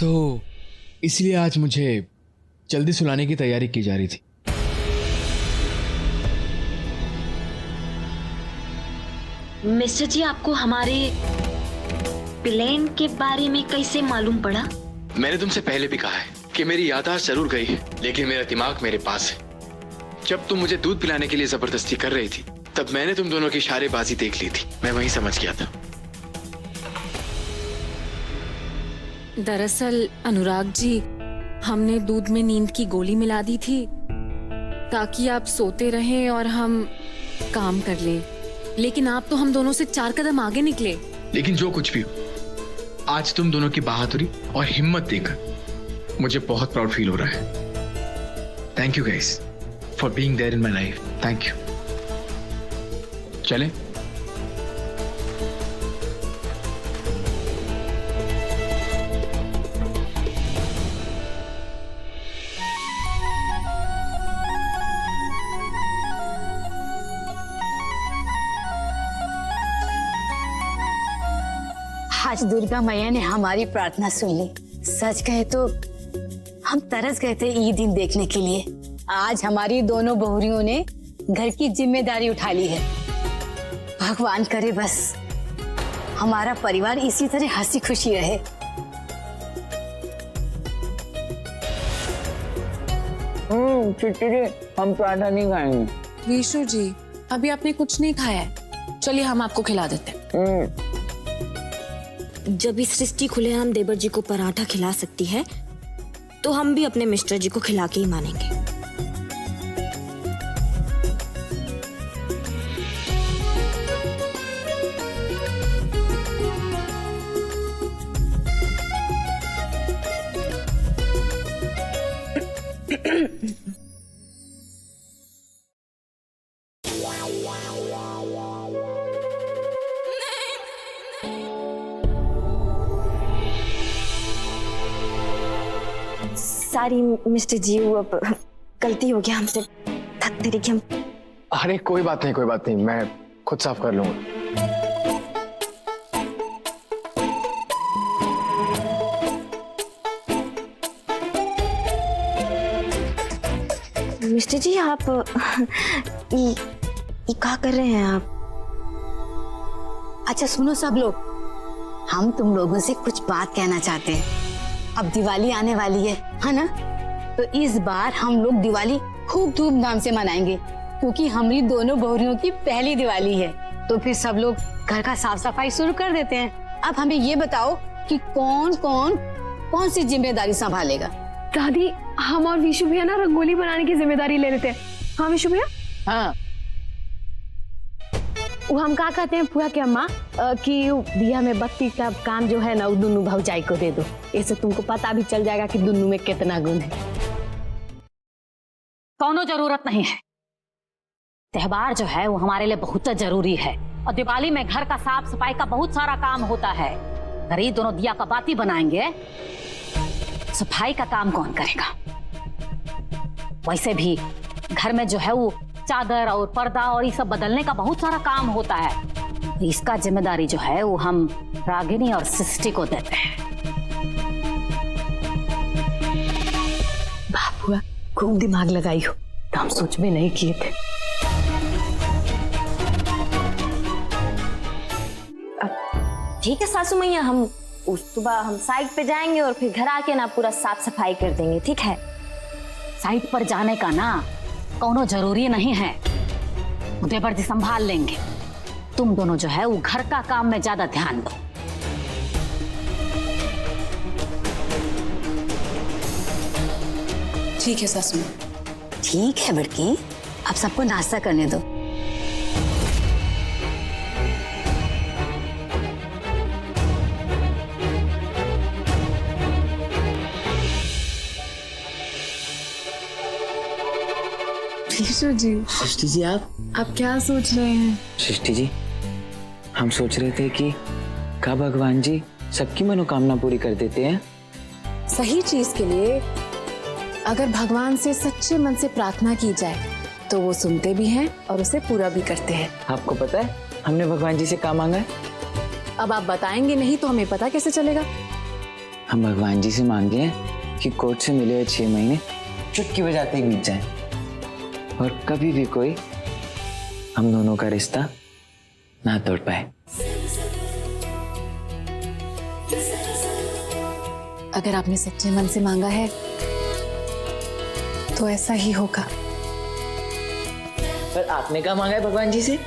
तो इसलिए आज मुझे जल्दी सुलाने की तैयारी की जा रही थी। मिस्टर जी, आपको हमारे प्लान के बारे में कैसे मालूम पड़ा? मैंने तुमसे पहले भी कहा है कि मेरी याददाश्त जरूर गई है, लेकिन मेरा दिमाग मेरे पास है। जब तुम मुझे दूध पिलाने के लिए जबरदस्ती कर रही थी, तब मैंने तुम दोनों की इशारेबाजी देख ली थी। मैं वहीं समझ गया था। दरअसल अनुराग जी, हमने दूध में नींद की गोली मिला दी थी ताकि आप सोते रहें और हम काम कर लें, लेकिन आप तो हम दोनों से 4 कदम आगे निकले। लेकिन जो कुछ भी हो, आज तुम दोनों की बहादुरी और हिम्मत देखकर मुझे बहुत प्राउड फील हो रहा है। Thank you guys for being there in my life. Thank you. चलें? आज दुर्गा मैया ने हमारी प्रार्थना सुन ली। सच कहे तो हम तरस गए थे ये दिन देखने के लिए। आज हमारी दोनों बहुरियों ने घर की जिम्मेदारी उठा ली है। भगवान करे बस हमारा परिवार इसी तरह हंसी खुशी रहे। हम पराठा नहीं खाएंगे। विशु जी, अभी आपने कुछ नहीं खाया है, चलिए हम आपको खिला देते हैं। जब भी सृष्टि खुलेआम देवर जी को पराठा खिला सकती है, तो हम भी अपने मिस्टर जी को खिला के ही मानेंगे। सॉरी मिस्टर जी, वो अब गलती हो गया हमसे। थकते रहिए हम। अरे कोई बात नहीं, कोई बात नहीं, मैं खुद साफ कर लूंगा। मिस्टर जी, आप ये क्या कर रहे हैं आप? अच्छा सुनो सब लोग, हम तुम लोगों से कुछ बात कहना चाहते हैं। अब दिवाली आने वाली है ना? तो इस बार हम लोग दिवाली खूब धूमधाम से मनाएंगे, क्योंकि हमारी दोनों बहुरियों की पहली दिवाली है। तो फिर सब लोग घर का साफ सफाई शुरू कर देते हैं। अब हमें ये बताओ कि कौन सी जिम्मेदारी संभालेगा? दादी, हम और विशु भैया ना रंगोली बनाने की जिम्मेदारी ले लेते हैं। हाँ विशु भैया? हाँ। वो हम क्या कहते हैं फुआ के अम्मा कि दिया में बत्ती का काम जो है ना, वो दुनू भौजाई को दे दो। ऐसे तुमको पता भी चल जाएगा कि दुनू में कितना गुण है। कौनो जरूरत नहीं है। त्योहार जो है वो हमारे लिए बहुत जरूरी है, और दिवाली में घर का साफ सफाई का बहुत सारा काम होता है। अगर ये दोनों दिया का बाती बनाएंगे, सफाई का काम कौन करेगा? वैसे भी घर में जो है वो चादर और पर्दा और ये सब बदलने का बहुत सारा काम होता है। तो इसका जिम्मेदारी जो है वो हम रागिनी और सृष्टि को देते हैं। बाबुआ, खूब दिमाग लगाई हो, तो हम सोच में नहीं किए थे। ठीक है सासू मैया, हम उस सुबह हम साइड पे जाएंगे और फिर घर आके ना पूरा साफ सफाई कर देंगे। ठीक है? साइट पर जाने का ना कौनो जरूरी नहीं है, देवर जी संभाल लेंगे। तुम दोनों जो है वो घर का काम में ज्यादा ध्यान दो। ठीक है सासू। ठीक है बड़की, अब सबको नाश्ता करने दो। विशु जी, सृष्टि जी, आप क्या सोच रहे हैं? सृष्टि जी, हम सोच रहे थे कि क्या भगवान जी सबकी मनोकामना पूरी कर देते हैं? सही चीज के लिए अगर भगवान से सच्चे मन से प्रार्थना की जाए तो वो सुनते भी हैं और उसे पूरा भी करते हैं। आपको पता है हमने भगवान जी से क्या मांगा है? अब आप बताएंगे नहीं तो हमें पता कैसे चलेगा? हम भगवान जी से मांगे हैं कि कोर्ट से मिले हुए 6 महीने चुटकी बजाते ही बीत जाएं और कभी भी कोई हम दोनों का रिश्ता ना तोड़ पाए। अगर आपने सच्चे मन से मांगा है तो ऐसा ही होगा। पर आपने क्या मांगा है भगवान जी से?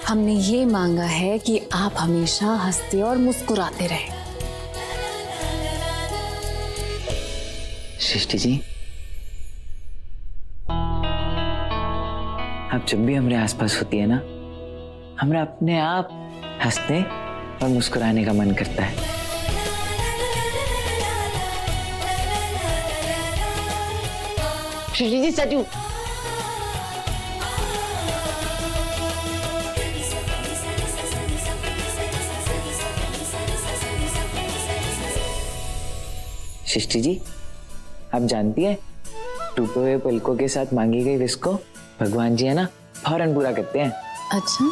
हमने ये मांगा है कि आप हमेशा हंसते और मुस्कुराते रहें। सृष्टि जी, आप जब भी हमारे आसपास होती है ना, हमें अपने आप हंसने और मुस्कुराने का मन करता है। सृष्टि जी सचू। सृष्टि जी, आप जानती हैं टूटे हुए पलकों के साथ मांगी गई विश को भगवान जी है ना फौरन पूरा करते हैं। अच्छा,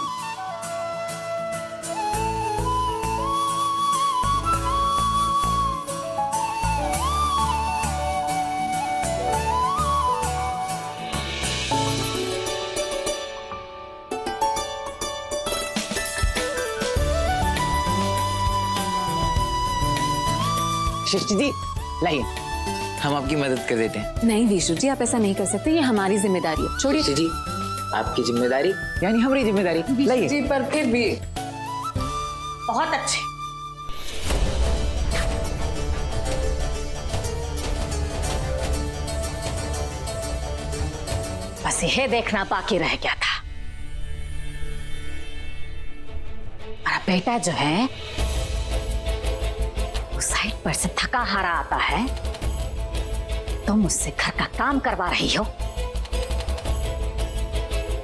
सृष्टि जी लाइए, हम आपकी मदद कर देते हैं। नहीं विशु जी, आप ऐसा नहीं कर सकते, ये हमारी जिम्मेदारी है। छोड़िए सृष्टि जी, आपकी जिम्मेदारी यानी हमारी जिम्मेदारी। लाइए जी, पर फिर भी बहुत अच्छे। बस यह देखना बाकी रह गया था। मेरा बेटा जो है वो साइड पर से थका हारा आता है, तुम उससे घर का काम करवा रही हो।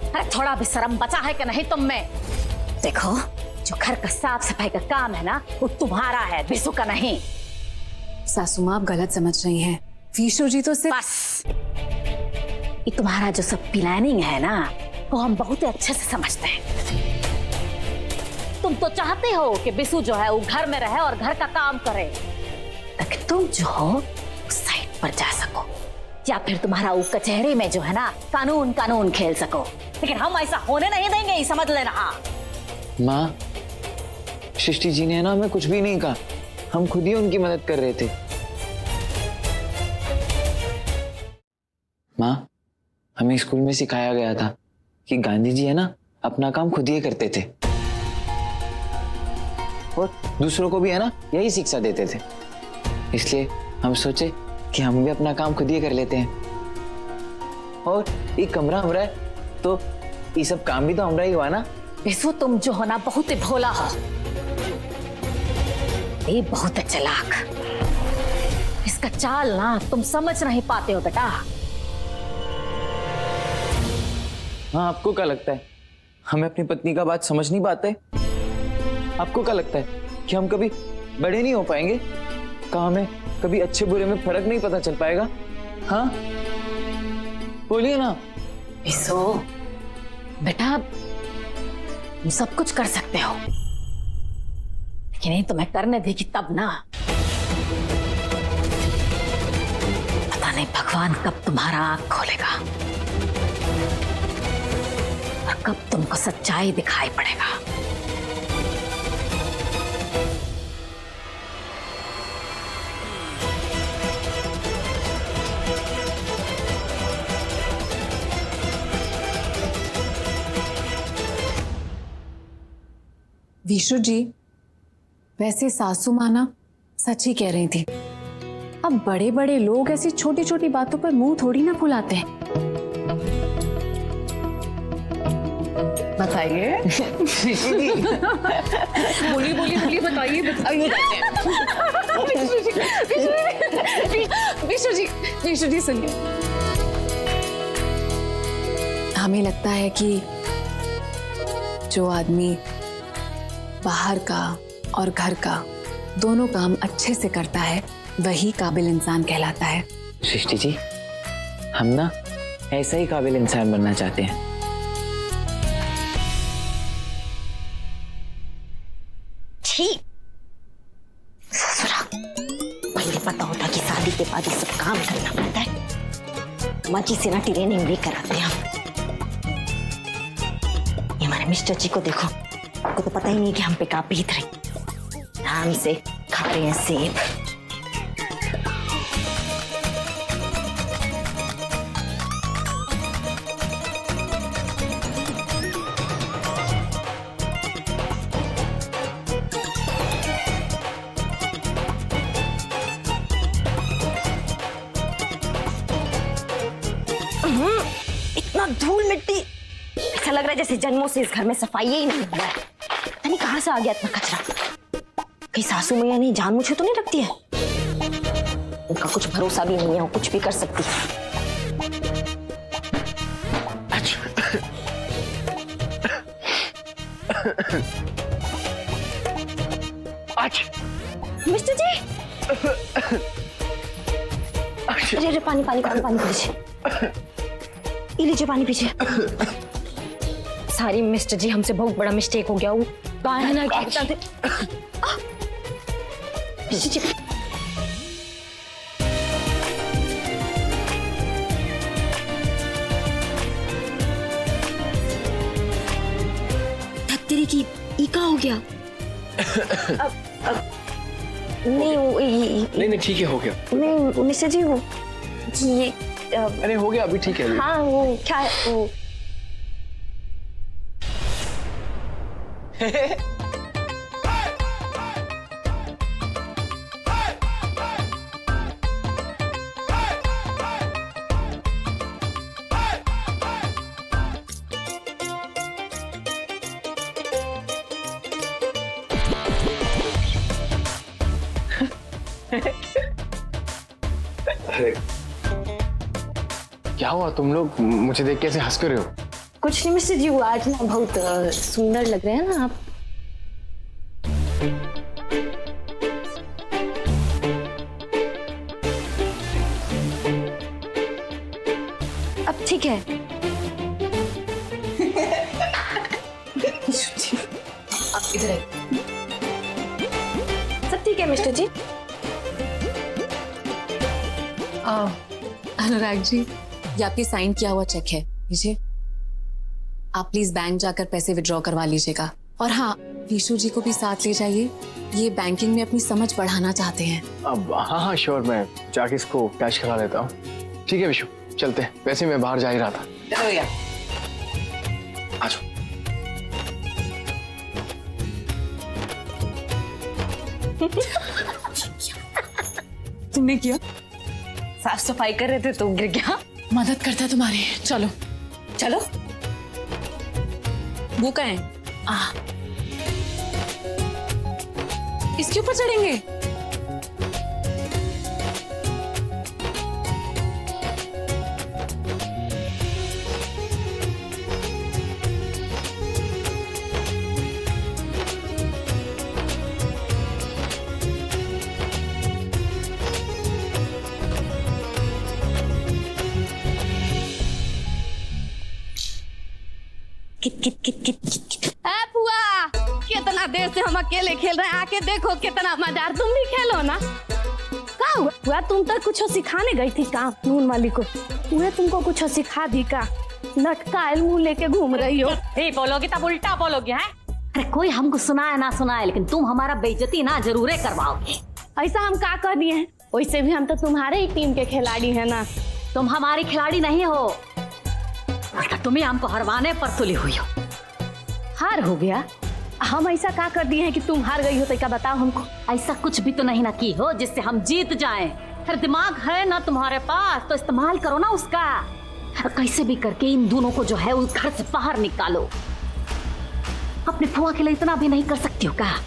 अरे थोड़ा भी शर्म बचा है कि नहीं तुम में? देखो, जो घर का साफ सफाई का काम है ना, वो तुम्हारा है, विशु का नहीं। सासू माँ, आप गलत समझ रही हैं। विशु जी तो सिर्फ बस ये तुम्हारा जो सब प्लानिंग है ना, वो हम बहुत ही अच्छे से समझते हैं। तुम तो चाहते हो कि विशु जो है वो घर में रहे और घर का काम करे, ताकि तुम जो हो साइड पर जा सको, या फिर तुम्हारा वो कचहरी में जो है ना कानून खेल सको। लेकिन हम ऐसा होने नहीं देंगे, ये समझ लेना। माँ, सृष्टि जी ने ना हमें कुछ भी नहीं कहा, हम खुद ही उनकी मदद कर रहे थे। माँ, हमें स्कूल में सिखाया गया था कि गांधी जी है ना अपना काम खुद ही करते थे और दूसरों को भी है ना यही शिक्षा देते थे। इसलिए हम सोचे कि हम भी अपना काम खुद ही कर लेते हैं। और ये कमरा हमारा है तो ये सब काम भी तो हमारा ही हुआ ना। विशु, तुम जो हो ना बहुत ही भोला हो, ये बहुत चालाक। इसका चाल ना तुम समझ नहीं पाते हो बेटा। हाँ, आपको क्या लगता है हमें अपनी पत्नी का बात समझ नहीं पाते? आपको क्या लगता है कि हम कभी बड़े नहीं हो पाएंगे? क्या हमें कभी अच्छे बुरे में फर्क नहीं पता चल पाएगा? हाँ, बोलिए ना। विशु बेटा, तुम सब कुछ कर सकते हो, लेकिन नहीं तुम्हें करने देगी तब ना। पता नहीं भगवान कब तुम्हारा आंख खोलेगा और कब तुमको सच्चाई दिखाई पड़ेगा। विशु जी, वैसे सासू माँ ना सच ही कह रही थी। अब बड़े बड़े लोग ऐसी छोटी छोटी बातों पर मुंह थोड़ी ना फुलाते हैं। बताइए। बोलिए बोलिए बोलिए, बताइए बताइए। विशु जी सुनिए, हमें लगता है कि जो आदमी बाहर का और घर का दोनों काम अच्छे से करता है वही काबिल इंसान कहलाता है। सृष्टि जी, हम ना ऐसा ही काबिल इंसान बनना चाहते हैं। ठीक, पता होता कि शादी के बाद ये सब काम करना पड़ता है। मची से ना ट्रेनिंग भी कराते हैं हम। ये हमारे मिस्टर जी को देखो, आपको तो पता ही नहीं कि हम पे का बीत रही। आराम से खा रहे हैं सेब। इतना धूल मिट्टी, ऐसा लग रहा है जैसे जन्मों से इस घर में सफाई ही नहीं हुआ है। पता नहीं कहाँ से आ गया इतना कचरा। कहीं सासू मैया नहीं जान मुझे तो नहीं रखती है। उनका कुछ भरोसा भी नहीं है, वो कुछ भी कर सकती है। मिस्टर जी, अरे पानी पानी पानी पानी पीजिए, ये लीजिए पानी पीजिए। सारी मिस्टर जी, हमसे बहुत बड़ा मिस्टेक हो गया। वो है ना मिस्टर जी, धत्तेरी की इका हो गया। अब नहीं वो नहीं ठीक है, हो गया। नहीं मिस्टर जी, वो ये अरे हो गया, अभी ठीक है। हाँ वो क्या है वो क्या हुआ, तुम लोग मुझे देख कैसे हंस कर रहे हो? कुछ नहीं मिस्टर जी, वो आज ना बहुत सुंदर लग रहे हैं ना आप। अब ठीक है। आप इधर आइए। सब ठीक है मिस्टर जी। अनुराग जी, ये आपके साइन किया हुआ चेक है, लीजिए। आप प्लीज बैंक जाकर पैसे विड्रॉ करवा लीजिएगा। और हाँ, विशु जी को भी साथ ले जाइए, ये बैंकिंग में अपनी समझ बढ़ाना चाहते हैं। अब हाँ श्योर, मैं जाके इसको कैश करा लेता हूँ। ठीक है विशु, चलते हैं। वैसे मैं बाहर जा ही रहा था। चलो भैया। आ जाओ। तुमने किया? साफ सफाई कर रहे थे तो गिर गया। मदद करता है तुम्हारी। चलो चलो। वो कहाँ है? इसके ऊपर चढ़ेंगे? कित कित कित कित कित कित। ए बुआ, कितना देर से हम अकेले खेल रहे हैं, आके देखो कितना मजा। तुम भी खेलो ना। क्या हुआ बुआ, तुम तो कुछ सिखाने गई थी काम नून वाली को, उन्हें तुमको कुछ सिखा दी का? लटकाए मुंह लेके घूम रही हो। बोलोगी तब उल्टा बोलोगी है? अरे कोई हमको सुनाए ना सुनाए, लेकिन तुम हमारा बेइज्जती ना जरूरे करवाओगे। ऐसा हम क्या कर दिए हैं? वैसे भी हम तो तुम्हारे ही टीम के खिलाड़ी हैं ना। तुम हमारी खिलाड़ी नहीं हो, तुम्हें हमको हरवाने पर तुली हुई हो। हार हो गया? हम ऐसा क्या कर दिए हैं कि तुम हार गई हो? तो क्या बताओ हमको। ऐसा कुछ भी तो नहीं ना की हो जिससे हम जीत जाएं। फिर दिमाग है ना तुम्हारे पास, तो इस्तेमाल करो ना उसका। कैसे भी करके इन दोनों को जो है उस घर से बाहर निकालो। अपने फुआ के लिए इतना भी नहीं कर सकती हो क्या?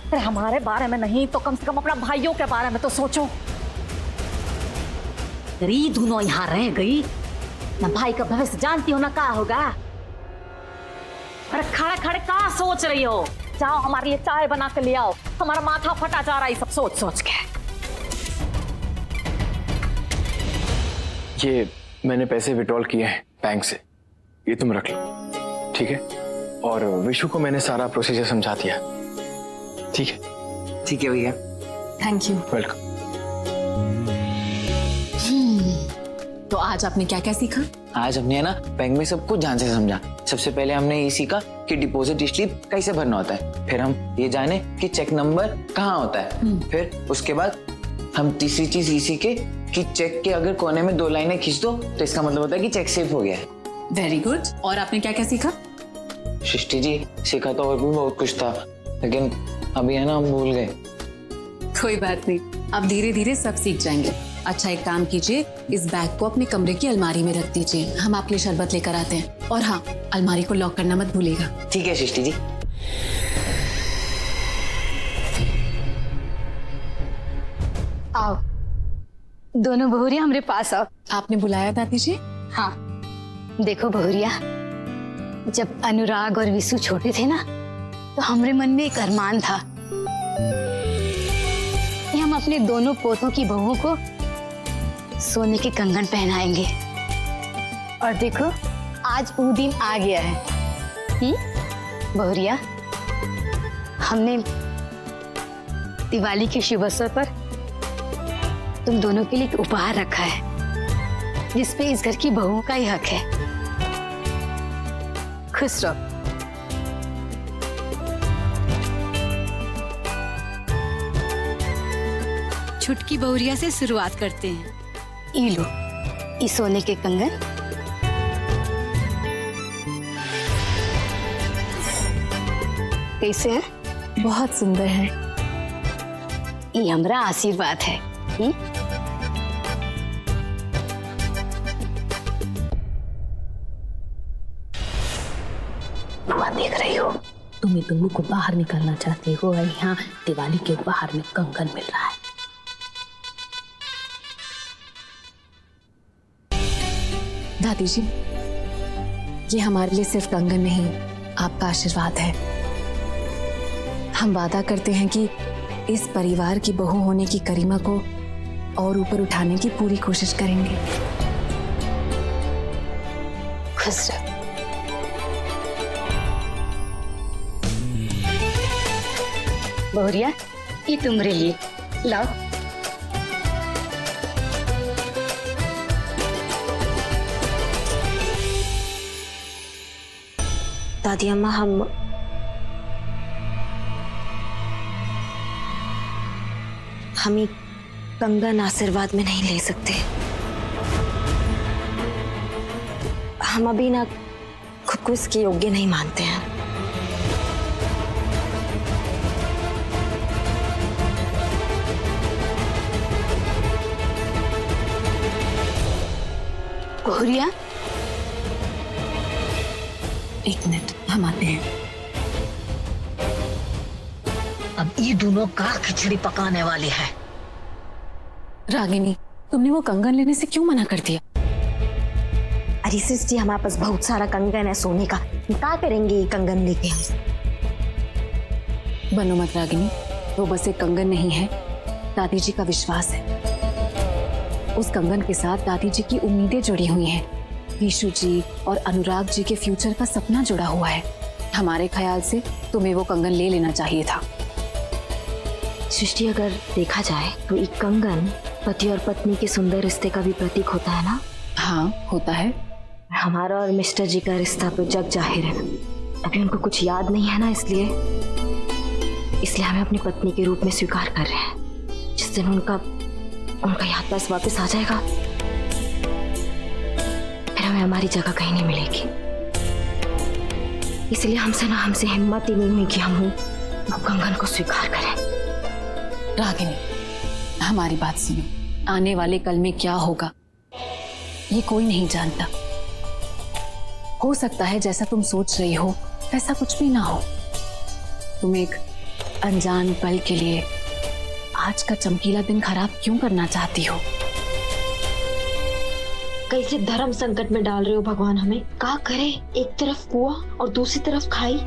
अरे हमारे बारे में नहीं तो कम से कम अपना भाइयों के बारे में तो सोचो। अरे ये दोनों यहाँ रह गई ना, भाई का भविष्य जानती हो ना क्या होगा। अरे खड़े खड़े कहाँ सोच रही हो? जाओ हमारे लिए चाय बना के ले आओ, हमारा माथा फटा जा रहा है सब सोच सोच के। ये मैंने पैसे विड्रॉल किए हैं बैंक से, ये तुम रख लो, ठीक है? और विशु को मैंने सारा प्रोसीजर समझा दिया, ठीक है? ठीक है भैया। Thank you. वेलकम। तो आज आपने क्या क्या सीखा? आज हमने है ना बैंक में सब कुछ ध्यान से समझा। सबसे पहले हमने ये सीखा कि डिपॉजिट स्लिप कैसे भरना होता है, फिर हम ये जाने कि चेक नंबर कहाँ होता है, फिर उसके बाद हम तीसरी चीज ये सीखे कि चेक के अगर कोने में 2 लाइनें खींच दो तो इसका मतलब होता है कि चेक सेफ हो गया है। Very good. और आपने क्या क्या सीखा? सृष्टि जी, सीखा तो और भी बहुत कुछ था, लेकिन अभी है ना हम भूल गए। कोई बात नहीं, अब धीरे धीरे सब सीख जाएंगे। अच्छा, एक काम कीजिए, इस बैग को अपने कमरे की अलमारी में रख दीजिए, हम आपके लिए शरबत लेकर आते हैं। और हाँ, अलमारी को लॉक करना मत भूलिएगा। ठीक है सृष्टि जी। आओ दोनों बहुरिया हमारे पास आओ। आपने बुलाया दादी जी? हाँ देखो बहुरिया, जब अनुराग और विशु छोटे थे ना तो हमारे मन में एक अरमान था कि हम अपने दोनों पोतों की बहुओं को सोने के कंगन पहनाएंगे। और देखो आज वो दिन आ गया है। बहुरिया, हमने दिवाली के शुभ अवसर पर तुम दोनों के लिए एक उपहार रखा है जिसपे इस घर की बहुओं का ही हक है। खुश रहो। छुटकी बहुरिया से शुरुआत करते हैं। ये लो, इस सोने के कंगन। कैसे है? बहुत सुंदर है। ये हमारा आशीर्वाद है। बुआ देख रही हो, तुम्हें दोनों को बाहर निकालना चाहती हो और यहाँ दिवाली के बाहर में कंगन मिल रहा है। दादी जी, ये हमारे लिए सिर्फ कंगन नहीं, आपका आशीर्वाद है। हम वादा करते हैं कि इस परिवार की बहू होने की गरिमा को और ऊपर उठाने की पूरी कोशिश करेंगे। खुश रहो। बहुरिया, ये तुम्हारे लिए, लाओ। दादी अम्मा, हम एक कंगन आशीर्वाद में नहीं ले सकते। हम अभी ना खुद को इसके योग्य नहीं मानते हैं। बहुरिया, एक मिनट, हम आते हैं। अब ये दोनों का खिचड़ी पकाने वाले हैं। रागिनी, तुमने वो कंगन लेने से क्यों मना कर दिया? अरे सृष्टि, हमारे पास बहुत सारा कंगन है सोने का, क्या करेंगे ये कंगन लेके हम? बनो मत रागिनी, वो बस एक कंगन नहीं है, दादी जी का विश्वास है। उस कंगन के साथ दादी जी की उम्मीदें जुड़ी हुई हैं। विशु जी और अनुराग जी के फ्यूचर का सपना जुड़ा हुआ है। हमारे ख्याल से तुम्हें वो कंगन ले लेना चाहिए था। सृष्टि, अगर देखा जाए तो एक कंगन पति और पत्नी के सुंदर रिश्ते का भी प्रतीक होता है ना? हाँ, होता है। हमारा और मिस्टर जी का रिश्ता तो जग जाहिर है। अभी उनको कुछ याद नहीं है ना, इसलिए हमें अपनी पत्नी के रूप में स्वीकार कर रहे हैं। जिस दिन उनका याद बस वापस आ जाएगा, फिर हमें हमारी जगह कहीं नहीं मिलेगी। इसलिए हमसे हिम्मत ही नहीं हुई कि हम वो कंगन को स्वीकार करें। रागिनी, हमारी बात सुनो। आने वाले कल में क्या होगा ये कोई नहीं जानता। हो सकता है जैसा तुम सोच रही हो वैसा कुछ भी ना हो। तुम एक अनजान पल के लिए आज का चमकीला दिन खराब क्यों करना चाहती हो? कैसे धर्म संकट में डाल रहे हो भगवान हमें। क्या करे, एक तरफ कुआं और दूसरी तरफ खाई।